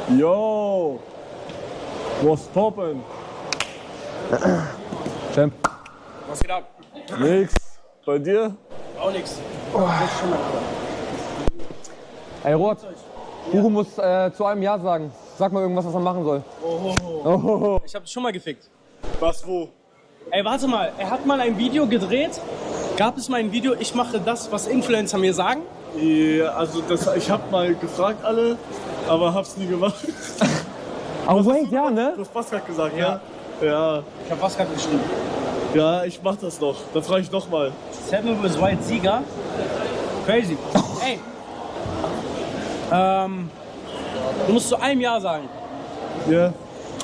Yo, was poppen? Champ. Was geht ab? Nix. Bei dir? Auch nix. Ey, Rot, Hugo muss zu einem Ja sagen. Sag mal irgendwas, was er machen soll. Oh. Ich hab dich schon mal gefickt. Was, wo? Ey, warte mal. Er hat mal ein Video gedreht. Gab es mal ein Video, ich mache das, was Influencer mir sagen? Ja, also ich hab mal gefragt alle, aber hab's nie gemacht. Oh wait, ja, ne? Du hast Pascal gesagt, ja? Ja. Ich hab was gerade geschrieben. Ja, ich mach das noch. Dann frage ich noch mal. Seven vs. White Sieger. Crazy. Ey. Du musst zu einem Ja sagen. Ja.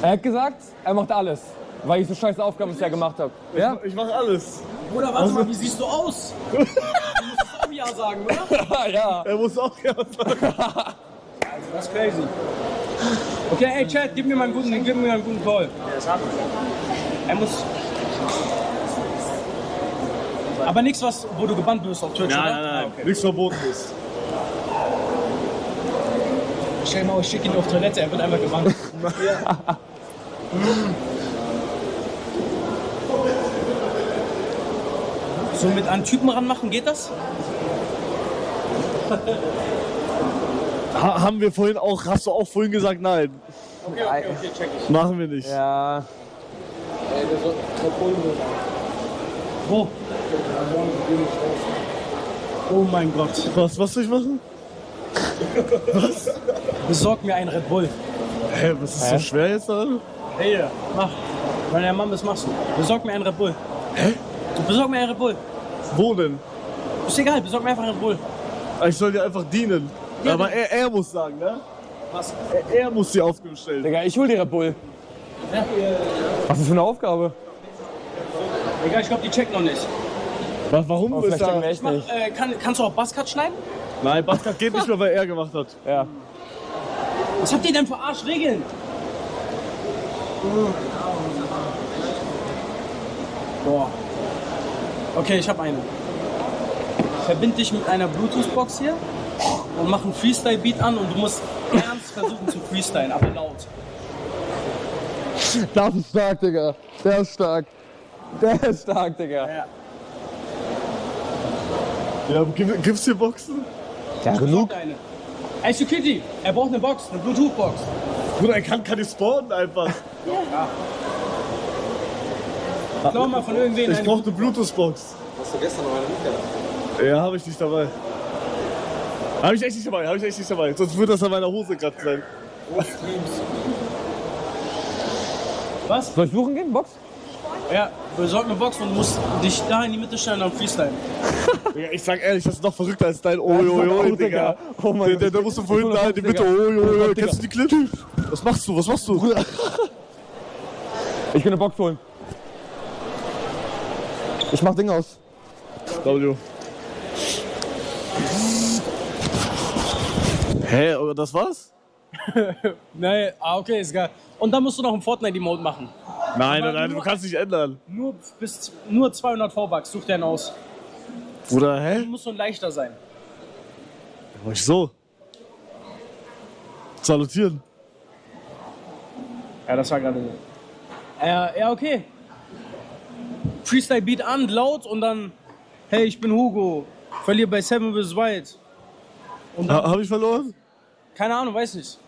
Er hat gesagt, er macht alles. Weil ich so scheiße Aufgaben bisher gemacht habe. Ja? Ich mach alles. Bruder, warte mal, wie siehst du aus? Du musst auch Ja sagen, oder? Ja. Er muss auch ja sagen. Also, das ist crazy. Okay, ey, Chat, gib mir mal einen guten Call. Er muss... Aber nichts, wo du gebannt wirst auf Twitch, oder? Nein. Okay. Nichts verboten ist. Stell dir mal, ich schicke ihn auf Toilette, er wird einfach gebannt. So mit einem Typen ranmachen, geht das? Haben wir vorhin auch, hast du auch vorhin gesagt, nein. Okay, check ich. Machen wir nicht. Ja. Wo? Oh mein Gott. Was soll ich machen? Besorg mir einen Red Bull. Hä, was ist so schwer jetzt daran? Hey, mach. Wenn der Mann das machst du. Besorg mir einen Red Bull. Hä? Besorg mir einen Red Bull. Wo denn? Ist egal, besorg mir einfach einen Red Bull. Ich soll dir einfach dienen. Ja, aber er muss sagen, ne? Was? Er muss die Aufgabe stellen. Digga, ich hol dir Red Bull. Ja. Was ist das für eine Aufgabe? Egal, ich glaube, die checken noch nicht. Warum Oh, ist vielleicht checken wir er? echt nicht. Kannst du auch Buzzcut schneiden? Nein, Pascal geht nicht mehr, weil er gemacht hat. Ja. Was habt ihr denn für Arschregeln? Boah. Okay, ich habe eine. Verbind dich mit einer Bluetooth-Box hier und mach einen Freestyle-Beat an und du musst ernst versuchen zu freestylen, aber laut. Das ist stark, Digga. Der ist stark. Der ist stark, Digga. Ja. Ja, gibt's hier Boxen? Ja, genug. Eine. Ey, Security, er braucht eine Box, eine Bluetooth-Box. Bruder, er kann nicht spawnen einfach. Klau mal von irgendwen Ich eine. brauch eine Bluetooth-Box. Hast du gestern noch eine mitgebracht? Ja, habe ich nicht dabei. Habe ich echt nicht dabei. Sonst würde das an meiner Hose gerade sein. Was? Soll ich suchen gehen? Box? Ja, besorg eine Box und du musst dich da in die Mitte stellen und freestylen. Digga, ich sag ehrlich, das ist noch verrückter als dein Oi, Digga. Oh mein Gott. Da musst du vorhin da in die Mitte. Oi. Kennst du die Clip? Was machst du? Bruder? Ich will eine Box holen. Ich mach Ding aus. W. Hä, oder das war's? Nee, okay, ist geil. Und dann musst du noch einen Fortnite-Emote machen. Nein, du kannst nicht ändern. Nur 200 V-Bucks, such den aus. Bruder, hä? Muss so ein leichter sein. Mach ich so. Salutieren. Ja, das war gerade. Ja, okay. Freestyle-Beat an, laut und dann, hey, ich bin Hugo, verliere bei Seven vs. White. Und dann, Hab ich verloren? keine Ahnung, weiß nicht.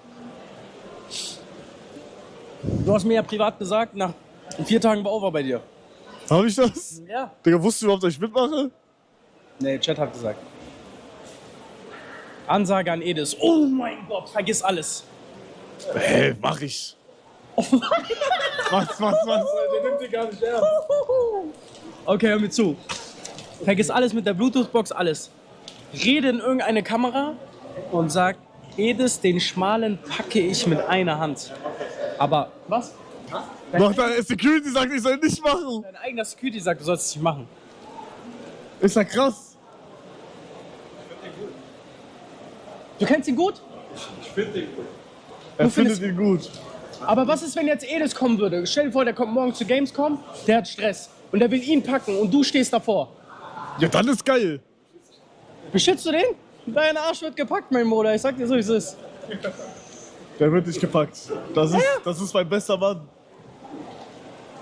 Du hast mir ja privat gesagt, in 4 Tagen war over bei dir. Hab ich das? Ja. Digga, wusstest du überhaupt, dass ich mitmache? Nee, Chat hat gesagt. Ansage an Edis. Oh mein Gott, vergiss alles. Hä, mach ich. Was? Der nimmt dich gar nicht ernst. Okay, hör mir zu. Vergiss alles mit der Bluetooth-Box, alles. Rede in irgendeine Kamera und sag, Edis, den Schmalen packe ich mit einer Hand. Aber, was? Doch, deine Security sagt, ich soll nicht machen. Dein eigener Security sagt, du sollst es nicht machen. Ist ja krass. Du kennst ihn gut? Ich finde den gut. Er findest- findet ihn gut. Aber was ist, wenn jetzt Edis kommen würde? Stell dir vor, der kommt morgen zu Gamescom, der hat Stress und der will ihn packen und du stehst davor. Ja, dann ist geil. Beschützt du den? Dein Arsch wird gepackt, mein Bruder. Ich sag dir so, wie es ist. Der wird nicht gepackt. Das ist mein bester Mann.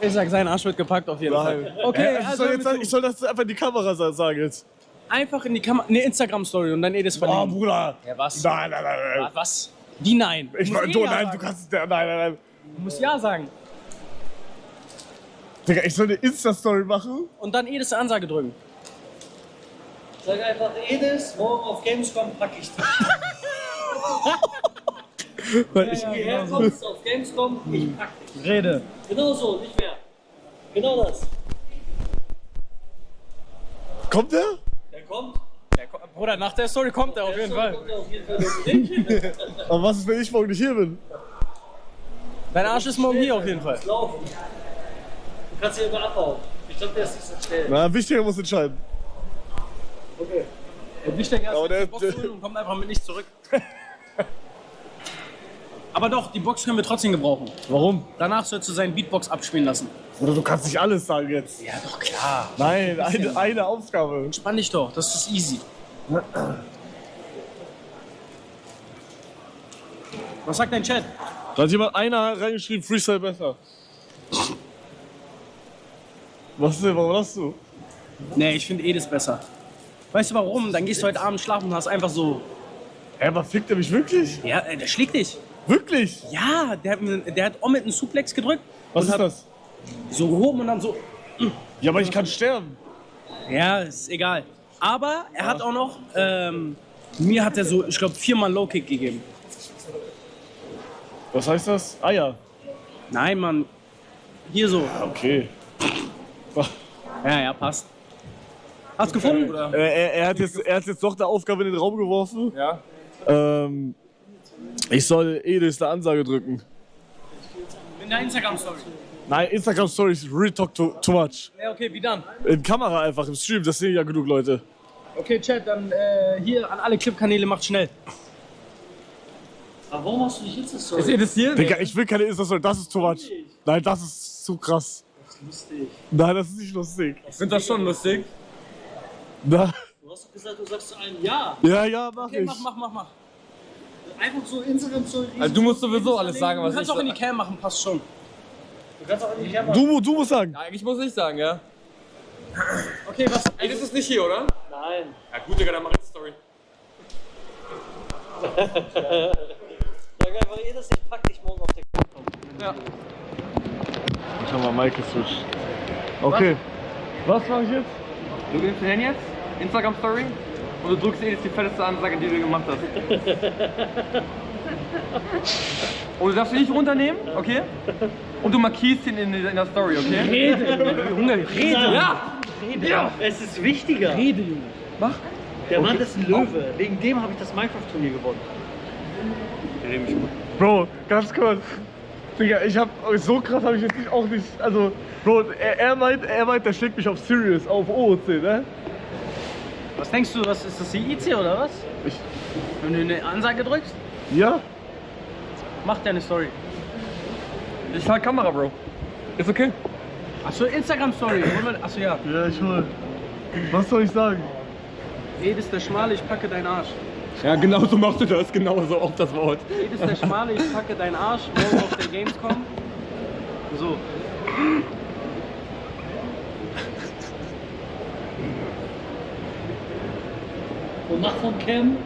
Ich sag, sein Arsch wird gepackt auf jeden Fall. Okay, also ich soll das einfach in die Kamera sagen jetzt. einfach in die Kamera, eine Instagram-Story und dann das Oh, verlinken. Bruder. Ja, was? Nein. Was? Wie nein? Ich Du musst meine, du, ja nein, sagen. du kannst. Nein. Du musst ja sagen. Digga, ich soll eine Insta-Story machen? Und dann das Ansage drücken. Sag einfach, Edis, morgen auf Gamescom pack ich dich. Weil ich, Hierher kommst auf Gamescom, ich pack dich. Rede. Genau so, nicht mehr. Genau das. kommt der? Der kommt. Bruder, nach der Story kommt er auf jeden Fall. Kommt er auf jeden Fall nicht Aber was ist, wenn ich morgen nicht hier bin? Dein Arsch ist morgen hier auf jeden Fall. laufen. Du kannst hier immer abhauen. Ich glaube, der ist nicht so schnell. Na, wichtiger muss entscheiden. Okay. Und ich denke Aber erst der- die Box holen und kommt einfach mit nichts zurück. Aber doch, die Box können wir trotzdem gebrauchen. Warum? Danach sollst du seinen Beatbox abspielen lassen. Oder du kannst nicht alles sagen jetzt. Ja, doch klar. Nein, eine Aufgabe. Spann dich doch, das ist easy. Was sagt dein Chat? Da hat jemand einer reingeschrieben, Freestyle besser. Was denn, warum hast du? Nee, ich finde Edis besser. Weißt du warum? Dann gehst du heute Abend schlafen und hast einfach so. Hä, aber fickt er mich wirklich? Ja, der schlägt dich. Wirklich? Ja, der hat Omid einen Suplex gedrückt. Was und ist hat das? So gehoben und dann so. Ja, aber ich kann sterben. Ja, ist egal. Aber er hat auch noch. Mir hat er so, ich glaube, 4-mal Low-Kick gegeben. Was heißt das? Ah ja. Nein, Mann. Hier so. Okay. Ja, passt. Hast gefunden, oder? Er hat jetzt doch eine Aufgabe in den Raum geworfen. Ja. Ich soll Edis eine Ansage drücken. In der Instagram-Story. Nein, Instagram Stories real talk too much. Ja, okay, wie dann? In Kamera einfach im Stream, das sehen ja genug Leute. Okay, Chat, dann hier an alle Clip-Kanäle, macht schnell. Aber warum hast du nicht Insta-Story? Ist ihr das hier? Digga, ich will keine Insta-Story, das ist too much. Nein, das ist zu krass. Lustig. Nein, das ist nicht lustig. Ich finde das schon lustig. Na, Du hast doch gesagt, du sagst zu einem Ja. ja, mach Okay, ich. mach. Einfach so Instagram-Story. Also du musst sowieso alles sagen, Du was kannst ich auch in die Cam machen, passt schon. Du kannst auch nicht hermachen. Du musst sagen. Eigentlich muss ich sagen, ja. Okay, was? Ey, das ist nicht hier, oder? Nein. Ja gut, Digga, dann mach jetzt Story. Sag einfach, Edis, ich pack dich morgen auf der Gamescom. Ja. Ich hab mal Michael Switch. Okay. Was mache ich jetzt? Du nimmst den Handy jetzt, Instagram Story, und du drückst jetzt die fetteste Ansage, die du gemacht hast. Und du darfst ihn nicht runternehmen, okay? Und du markierst ihn in der Story, okay? Junge, rede! Ja! Ja! Es ist wichtiger. Rede, Junge. Mach! Der Mann ist ein Löwe. Wegen dem habe ich das Minecraft-Turnier gewonnen. Bro, ganz kurz. Digga, so krass habe ich jetzt auch nicht, also, Bro, er meint, der schlägt mich auf Serious, auf OOC, ne? Was denkst du, was ist das, die IC oder was? Wenn du eine Ansage drückst, Ja? macht er eine Story. Ich halt Kamera, Bro. Ist okay. Achso, Instagram-Story. Achso, ja. Ja, ich hol. Was soll ich sagen? Edis der Schmale, ich packe deinen Arsch. Ja, genau so machst du das, genau so auf das Wort. Edis der Schmale, ich packe deinen Arsch. Morgen auf der Gamescom. So. Und mach die Cam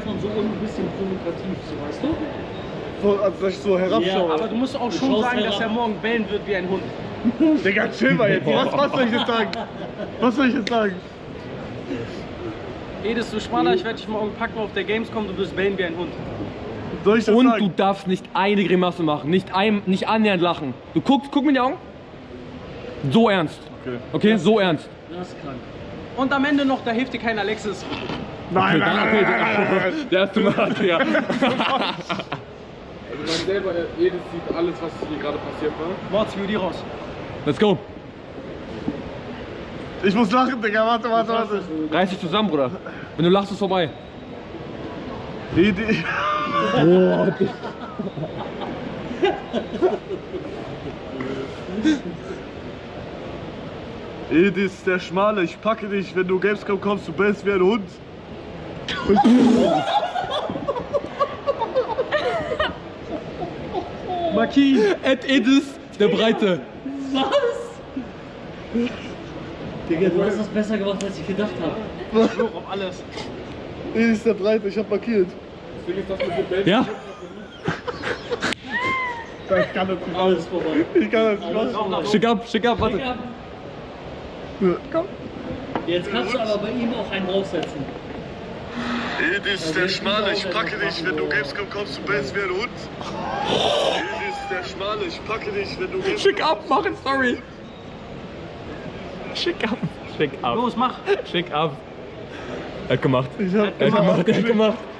von so unten ein bisschen provokativ, so weißt du? So, also, dass ich so herabschaue. Aber du musst auch schon schaust sagen, dass herab. er morgen bellen wird wie ein Hund. Digga, chill mal jetzt. Was soll ich jetzt sagen? Was soll ich jetzt sagen? Edis, du Schmaler, ich werde dich morgen packen auf der Gamescom, du wirst bellen wie ein Hund. Soll ich das Und du sagen? darfst nicht eine Grimasse machen, nicht annähernd lachen. Du guck mir in die Augen. So ernst. Okay, so ernst. Das ist krank. Und am Ende noch, da hilft dir kein Alexis. Nein, Der hast du mal, ja. Also man selber, jedes sieht alles, was hier gerade passiert war. Worts für die raus. Let's go. Ich muss lachen, Digga. Warte. Reiß dich zusammen, Bruder. Wenn du lachst, ist vorbei. Idee. Edis, der Schmale, ich packe dich, wenn du Gamescom kommst, du bellst wie ein Hund. Marquis. Edis, der Breite. Was? Digga, du hast das besser gemacht, als ich gedacht habe. Fluch auf alles. Edis der Breite, ich hab markiert. Ja? Ich kann das nicht. Alles vorbei. Ich kann das nicht machen. Schick ab, warte. Komm. Jetzt kannst du aber bei ihm auch einen draufsetzen. Edis der Schmale, ich packe dich, wenn du Gamescom kommst, du bist wie ein Hund. Edis der Schmale, ich packe dich, wenn du Gamescom Schick ab, mach eine Story. Schick ab. Schick ab. Los, mach. Schick ab. Er hat gemacht. Er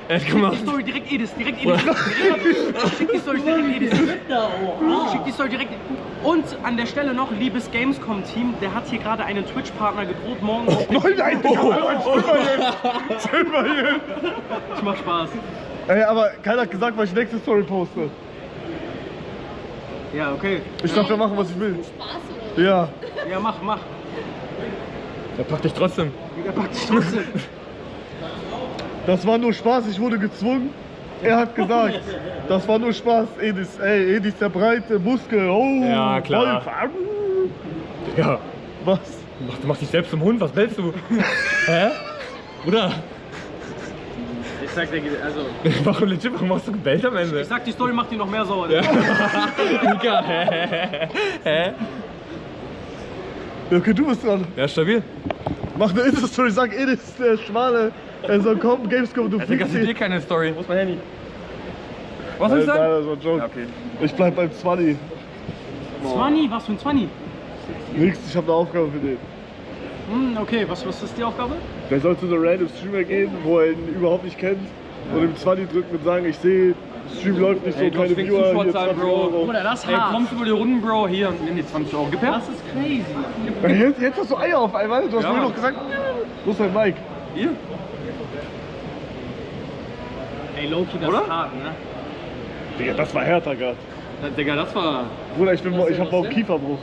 Er hat gemacht. Die Story direkt Edis, direkt Edis. Schick die Story direkt Edis. Schick die Story direkt. Und an der Stelle noch, liebes Gamescom-Team, der hat hier gerade einen Twitch-Partner gedroht, morgen auf den... Nein, Silberchen! Ich mach Spaß. Ey, aber keiner hat gesagt, was ich nächste Story poste. Ja, okay. Ich darf ja machen, was ich will. Ja. Ja, mach. Er packt dich trotzdem. Der packt dich trotzdem. Das war nur Spaß, ich wurde gezwungen. Er hat gesagt, das war nur Spaß. Edis, ey, Edis der breite Muskel. Oh, Ja, klar. Wolf. Ja. Was? Du machst dich selbst zum Hund, was bellst du? Hä? Bruder, Ich sag dir, also... warum hast du gebellt am Ende? Ich sag, die Story macht die noch mehr sauer. Mika, hä? Okay, du bist dran. Ja, stabil. Mach eine Insta-Story, sag Edis der Schmale. Er soll kommen, Gamescom, du Digga, fliegst das ist dir keine Story. Wo ist mein Handy? Was soll ich Nein, sagen? das war ein Joke. Ja, okay. Ich bleib beim 20. 20? Was für ein 20? Nix, ich habe eine Aufgabe für den. Okay, was ist die Aufgabe? Der soll zu so einem random Streamer gehen, wo er ihn überhaupt nicht kennt. Und ihm 20 drücken und sagen, ich sehe, Stream läuft nicht so, Ey, du keine hast wegen Viewer, hier Zuschauerzahlen, 20 Bro. Euro. Bruder, das ist Ey, hart. kommst du über die Runden, Bro? Hier, nimm die 20 Euro. Gib her. Das ist crazy. Jetzt hast du Eier auf einmal, du hast Ja, mir Mann. noch gesagt, wo ist dein Mike? Hier. Ey, Loki, das Oder? ist hart, ne? Digga, das war härter gerade. Digga, das war... Bruder, ich hab morgen Kieferbruch.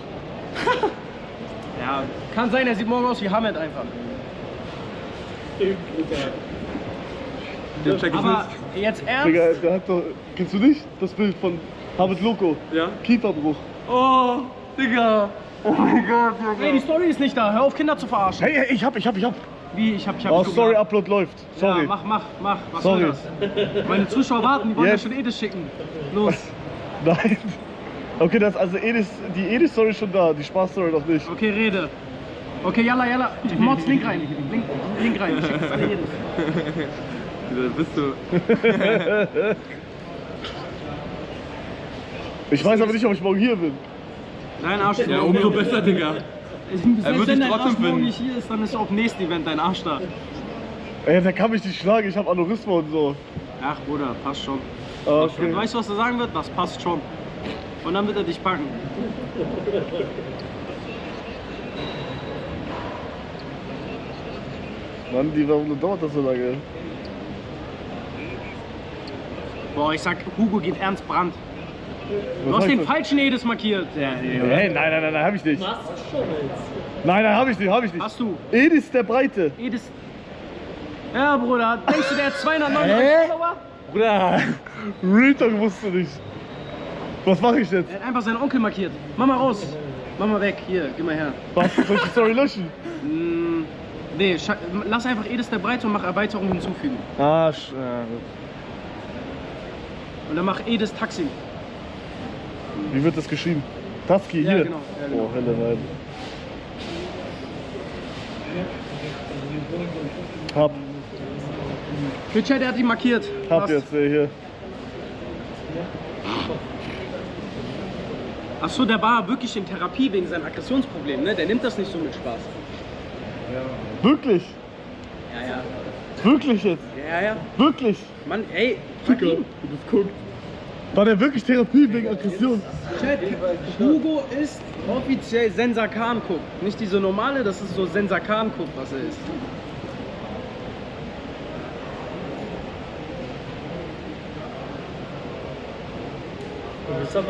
Ja, kann sein, er sieht morgen aus wie Hamed einfach. Den check ich Aber jetzt ernst? Digga, der hat doch, kennst du nicht das Bild von Hamid Loco? Ja. Kieferbruch. Oh, Digga. Oh mein Gott, Ey, die Story ist nicht da. Hör auf, Kinder zu verarschen. Hey, ich hab. Wie? Ich hab Oh, guck sorry, mal. Upload läuft. Sorry. Ja, mach. Was Sorry. soll das? Meine Zuschauer warten, die wollen Jetzt. ja schon Edis schicken. Los. Nein. Okay, das also die Edis-Story ist schon da, die Spaß-Story noch nicht. Okay, rede. Okay, yalla. Mods, Link rein. Link rein. Ich schick das alle Edis. Da bist du. Ich weiß aber nicht, ob ich morgen hier bin. Nein, Arsch. Ja, umso besser, Digga. Selbst wird wenn dich dein trotzdem Arsch morgen finden. nicht hier ist, dann ist auf dem nächsten Event dein Arsch da. Ey, der kann mich nicht schlagen, ich hab Aneurysma und so. Ach, Bruder, passt schon. Ah, Du okay. weißt, was er sagen wird? Das passt schon. Und dann wird er dich packen. Mann, warum dauert das so lange? Boah, ich sag, Hugo geht ernst Brand. Du Was hast heißt den das? falschen Edis markiert. Hey, nein, hab ich nicht. Was schon jetzt? Nein, hab ich nicht. Hast du? Edis der Breite. Edis. Ja, Bruder, denkst du, der hat 299 Follower? Bruder. Real Talk wusste nicht. Was mache ich jetzt? Er hat einfach seinen Onkel markiert. Mach mal raus. Mach mal weg. Hier, geh mal her. Was? Soll ich die Story löschen? Nee, lass einfach Edis der Breite und mach Erweiterung hinzufügen. Ah, Und dann mach Edis Taxi. wie wird das geschrieben? Taski, Ja, hier. genau, ja, genau. Oh, Helle rein. Hab Für Chat, er hat ihn markiert. Passt. jetzt hier. Achso, der war wirklich in Therapie wegen seinem Aggressionsproblem, ne? Der nimmt das nicht so mit Spaß. Wirklich? Ja. Wirklich jetzt? Ja. Wirklich? Mann, ey, fuck ihn. War der wirklich Therapie wegen Aggression? Chat, Hugo ist offiziell Sensakan-Cook. Nicht diese normale, das ist so Sensakan-Cook, was er ist.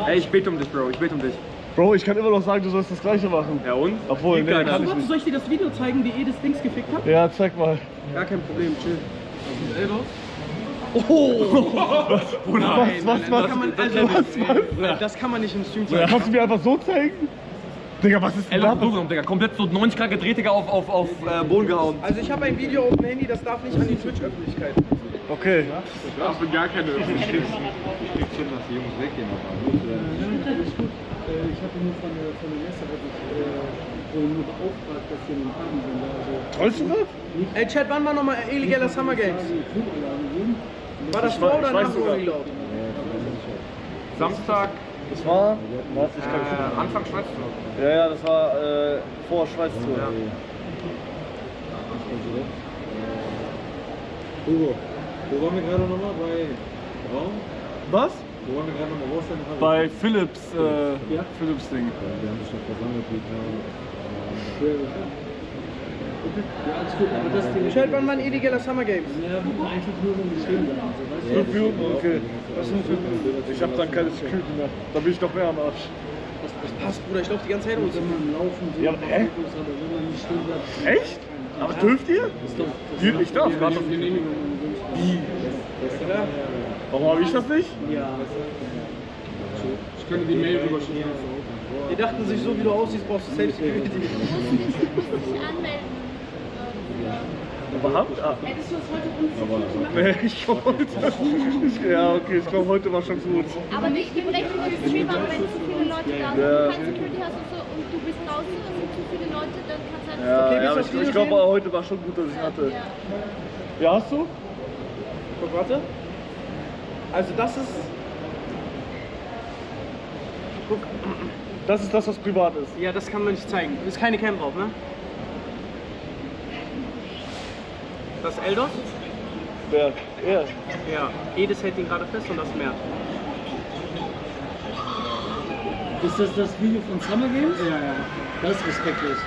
Ey, ich bete um dich, Bro. Ich bete um dich. Bro, ich kann immer noch sagen, du sollst das Gleiche machen. Ja und? Obwohl, Geht nee, keiner. kann ich Warte, nicht. soll ich dir das Video zeigen, wie Edis Dings gefickt hat? Ja, zeig mal. Gar kein Problem, chill. Das kann man nicht im Stream Ja, zeigen. kannst du mir einfach so zeigen? Digga, was ist Ey, denn da? lass so genommen, Digga. Komplett so 90 Grad gedreht, Digga, auf Boden gehauen. Also ich habe ein Video auf dem Handy, das darf nicht an die Twitch-Öffentlichkeit. Okay. Ich bin gar keine Öffentlichkeit. Ich hatte nur von der Messe nur beauftragt, dass hier einen Haken sind. Also Rollst du grad? Ey, Chat, wann war nochmal illegaler Summer Games? Fluganlagen geben. War das Ich vor weiß- oder ich weiß nach sogar. Reload? Samstag, Das war. Warte, ich kann Anfang Schweiztour. Ja, das war vor Schweiz-Tour. Hugo, wo waren wir gerade nochmal? Bei Raum? Was? Wo waren wir gerade nochmal? Wo ist denn Bei Philips, Philips Ding. Wir haben sich schon versammelt, Ja, alles gut, aber das Ding Chat, wann waren illegaler Summer Games? ja, eigentlich nur so geschrieben sein. Also, weißt du? 5 Minuten, okay. Was sind 5 Minuten? Ich hab dann keine Security mehr. Da bin ich doch mehr am Arsch. Das passt, Bruder, ich laufe die ganze Zeit um. Wenn man laufen Ja, sieht, hä? Fotos, aber wenn man nicht stehen bleibt, Echt? Aber dürft ihr? Ich darf gerade noch. Wie? Warum habe ich das nicht? ja, Ich könnte die Mail rüberschicken. Die dachten sich, so wie du aussiehst, brauchst du Safe Security. Ich muss dich anmelden. Überhaupt? Ah. Hättest du das heute uns machen? Nee, ich glaube heute. Ja, okay, ich glaube heute war schon gut. Aber nicht berechnet für den Stream, aber wenn zu viele Leute da sind, Ja. kein Security hast und so und du bist draußen, es sind zu viele Leute, dann kannst du halt Ja, Okay, ja, willst du aber das Video ich glaube sehen? heute war schon gut, dass ich hatte. Ja. Ja, hast du? Guck, warte. Also das ist... Guck. Das ist das, was privat ist. Ja, das kann man nicht zeigen. Ist keine Cam drauf, ne? Das ist Eldos? Wer? Er. Ja. Edis hält ihn gerade fest und das Mert. ist das das Video von Summer Games? Ja, ja. Das ist respektlos.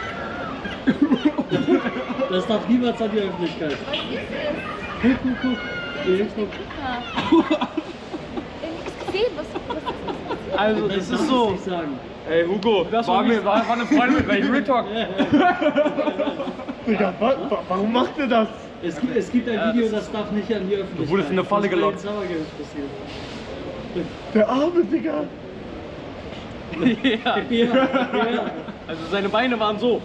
Das darf niemals an die Öffentlichkeit. Was ist es? Guck. Hier, guck. Ich gesehen, was ist das? Also, das ist so. Ich sagen. Ey, Hugo, Das war war eine Freundin mit welchem Real Talk. Digga, warum macht ihr das? Es gibt ein Video, das darf nicht an die Öffentlichkeit. Du wurdest in eine Falle Das ist bei gelockt. den Summer Games passiert. Der arme Digga. Ja. Also seine Beine waren so. Und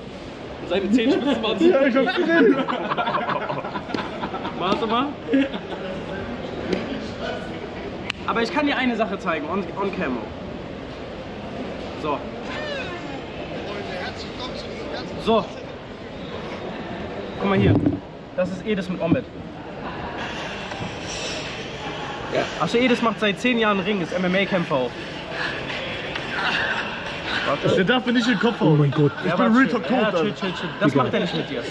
seine Zehenspitzen waren so. Ja, ich hab's gesehen. Warte mal. Aber ich kann dir eine Sache zeigen, on camo. So. So. Guck mal hier. Das ist Edis mit Omid. Achso, Edis macht seit 10 Jahren Ring, ist MMA-Kämpfer auch. Der darf mir nicht in den Kopf hauen. Oh mein Gott. Ich bin Real Talk tot. Ja, chill, Alter. chill. Das macht er nicht mit dir.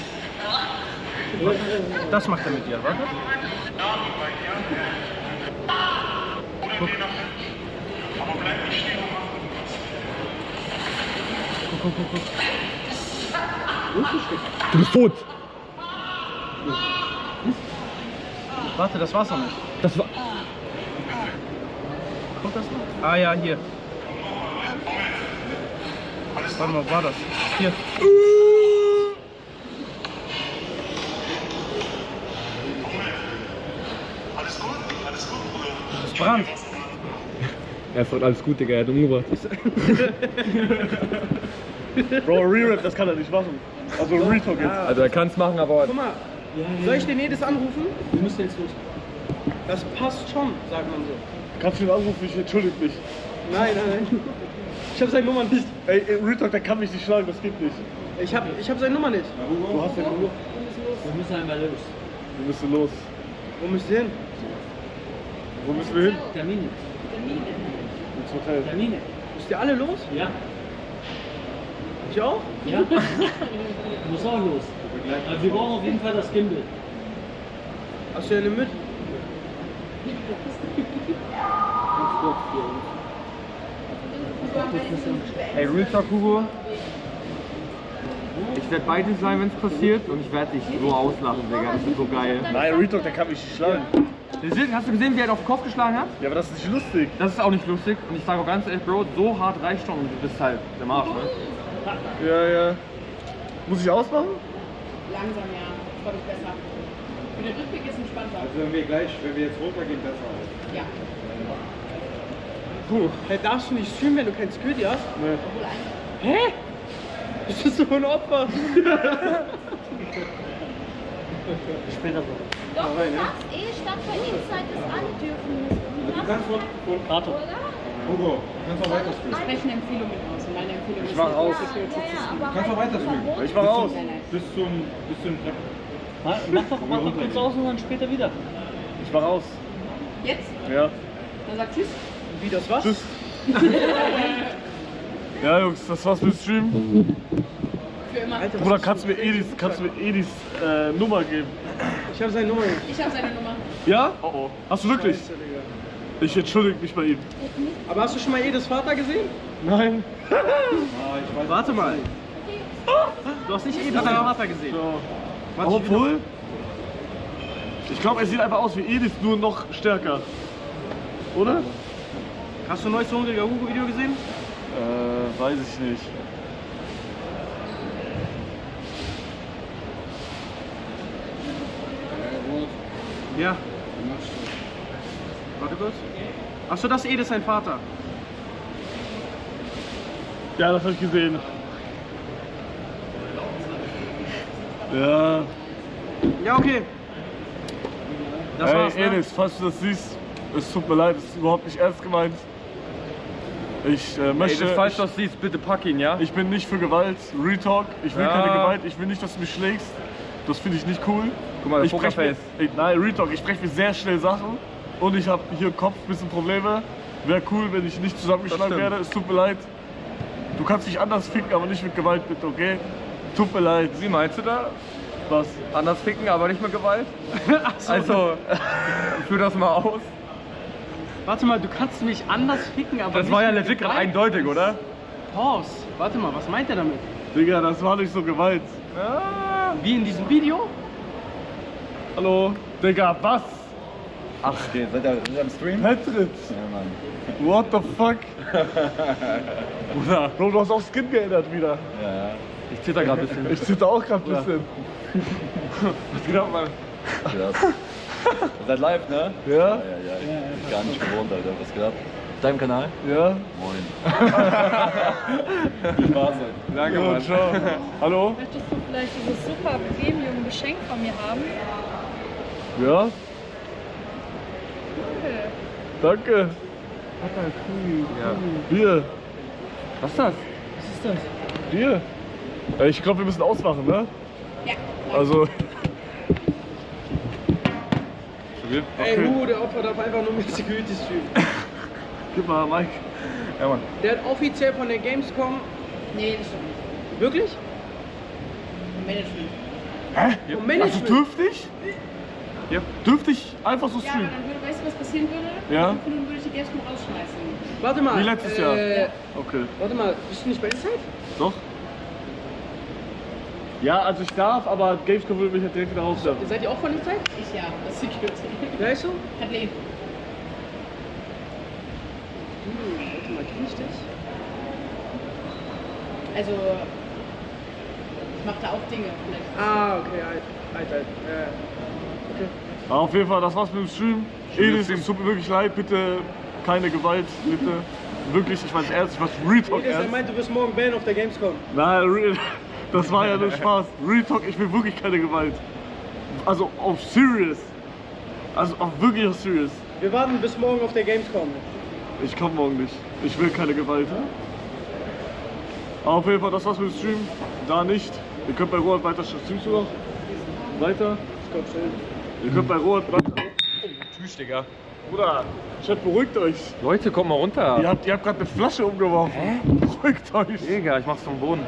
Das macht er mit dir, warte. Guck. Du bist tot. Warte, das war's noch nicht. Das war. Kommt das noch? Ah ja, hier. Warte mal, wo war das? Hier. Das Brand. Er fragt alles gut, Digga, er hat umgebracht. Bro, Re-Rap, das kann er nicht machen. Also Real Talk jetzt. Also er kann es machen, aber Guck mal, soll ich den Edis anrufen? Wir müssen jetzt los. Das passt schon, sagt man so. Kannst du ihn anrufen? Ich entschuldige mich. Nein. Ich habe seine Nummer nicht. Ey, Real Talk, der kann mich nicht schlagen, das geht nicht. Ich hab seine Nummer nicht. Du hast ja nur. Wir müssen einmal los. Wir müssen los. Wo müsst ihr hin? Wo müssen wir hin? Termine. Ins Hotel. Termine. Müsst ihr alle los? Ja. Ich auch? Ja. Muss auch los. Also wir brauchen auf jeden Fall das Gimbal. Hast du eine mit? ey, Real Talk, Hugo. Ich werde bei dir sein, wenn es passiert und ich werde dich so auslachen, Digga. Das ist so geil. Nein, Real Talk, der kann mich nicht schlagen. Hast du gesehen, wie er ihn auf den Kopf geschlagen hat? Ja, aber das ist nicht lustig. Das ist auch nicht lustig. Und ich sage auch ganz ehrlich, Bro, so hart reicht schon und du bist halt der Marsch, ne? Ja. Muss ich ausmachen? Langsam, ja. Das war nicht besser. Für den Rückweg ist entspannter. Also wenn wir jetzt runtergehen, besser halt. Ja. Hey, darfst du nicht streamen, wenn du kein Security hast? Nee. Hä? Das ist so ein Opfer. Später so. Doch, du darfst statt bei Inside das alle dürfen. Du kannst von Warte. Oder? Hugo, du kannst auch weiter streamen. Sprechen Empfehlungen aus. Und meine Empfehlung ist mach nicht, aus. dass wir jetzt Ja, sitzen. aber Du kannst auch weiter streamen. Ich mach aus. Bis zum Treppen. Mach doch kurz aus und dann später wieder. Ich mach aus. Jetzt? Ja. Dann sag Tschüss. Wie, das was? Tschüss. Ja, Jungs, das war's mit dem Stream. Für immer. Bruder, kannst du mir Edis Nummer geben? Ich habe seine Nummer nicht. Ich habe seine Nummer. Ja? Oh oh. Hast du wirklich? Scheiße, Digga. Ich entschuldige mich bei ihm. Aber hast du schon mal Edis Vater gesehen? Nein. Warte mal. Du hast nicht Edis Vater gesehen. Ja. Warte, ich will Obwohl, ich glaube, er sieht einfach aus wie Edis, nur noch stärker. Oder? noch- Hast du ein neues Hungriger Hugo Video gesehen? Weiß ich nicht. Ja. Warte kurz. Achso, das ist Edis sein Vater. Ja, das habe ich gesehen. Ja. Ja, okay. Das war's, Ey, ne? Edis, falls du das siehst, es tut mir leid, es ist überhaupt nicht ernst gemeint. Ich Ey, möchte. das falsch, dass du siehst, bitte pack ihn, ja? Ich bin nicht für Gewalt. Retalk. Ich will Ja. keine Gewalt. Ich will nicht, dass du mich schlägst. Das finde ich nicht cool. Guck mal, ich das sprech mir, Pokerface. nein, Retalk. Ich spreche mir sehr schnell Sachen. Und ich habe hier im Kopf ein bisschen Probleme. Wäre cool, wenn ich nicht zusammengeschlagen Das stimmt. werde. Es tut mir leid. Du kannst dich anders ficken, aber nicht mit Gewalt, bitte, okay? Tut mir leid. Wie meinst du da? Was? Anders ficken, aber nicht mit Gewalt? Also, führ das mal aus. Warte mal, du kannst mich anders ficken, aber Das nicht war ja mit legit gerade Gewalt? eindeutig, oder? Pause. Warte mal, was meint er damit? Digga, das war nicht so Gewalt. Wie in diesem Video? Hallo? Digga, was? Ach, okay, seid ihr am Stream? Patrick? Ja, Mann. What the fuck? Bruder, Bro, du hast auch Skin geändert wieder. Ja, Ich zitter gerade ein bisschen. Ich zitter auch gerade ein bisschen. Was geht ab, Mann? krass. Ihr seid live, ne? Ja? Ja, ich gar nicht gewohnt, Alter. Was geht ab? Auf deinem Kanal? Ja? Moin. Viel Spaß heute. Danke, Ja, Mann. ciao. Hallo? Möchtest du vielleicht dieses super Premium-Geschenk von mir haben? Ja? Danke. Bier. Was ist das? Bier. Ich glaube, wir müssen ausmachen, ne? Ja. Also. Ey, Hugo, der Opfer darf einfach nur mit Security streamen. Gib mal, Mike. Ja, Mann. Der hat offiziell von der Gamescom. Nee, das stimmt nicht. Wirklich? Management. Hä? Vom Management. Also dürfte ich? Ja. Dürfte ich einfach so Ja, aber streamen? dann würde, weißt du, was passieren würde? Ja. In 5 Minuten würde ich die Gamescom rausschmeißen. Warte mal. Wie letztes Jahr. Okay. Warte mal, bist du nicht bei Inside? Doch? Ja, also ich darf, aber Gamescom würde mich halt direkt wieder rauswerfen. Seid ihr auch von Inside? Ich ja, das ist Security. Wer ist so? Kathleen. Warte mal, kenn ich dich? Also, ich mache da auch Dinge. Vielleicht. Ah, okay, Alter. Okay. Aber auf jeden Fall, das war's mit dem Stream. Edis, es tut mir wirklich leid, bitte keine Gewalt, bitte. Wirklich, ich weiß ernst, ich weiß Retalk Er ernst. meint, du wirst morgen ban auf der Gamescom. Nein, das war ja nur Spaß. Retalk, ich will wirklich keine Gewalt. Also auf serious. Also auf wirklich auf serious. Wir warten bis morgen auf der Gamescom. Ich komme morgen nicht. Ich will keine Gewalt. Aber auf jeden Fall, das war's mit dem Stream. Da nicht. Ihr könnt bei Rohat weiter streamst du noch? Weiter? Ihr könnt bei Rohat weiter. Tschüss, Digga. Bruder, Chat, beruhigt euch. Leute, kommt mal runter. Ihr habt gerade eine Flasche umgeworfen. Beruhigt euch. Digga, ich mach's vom Boden.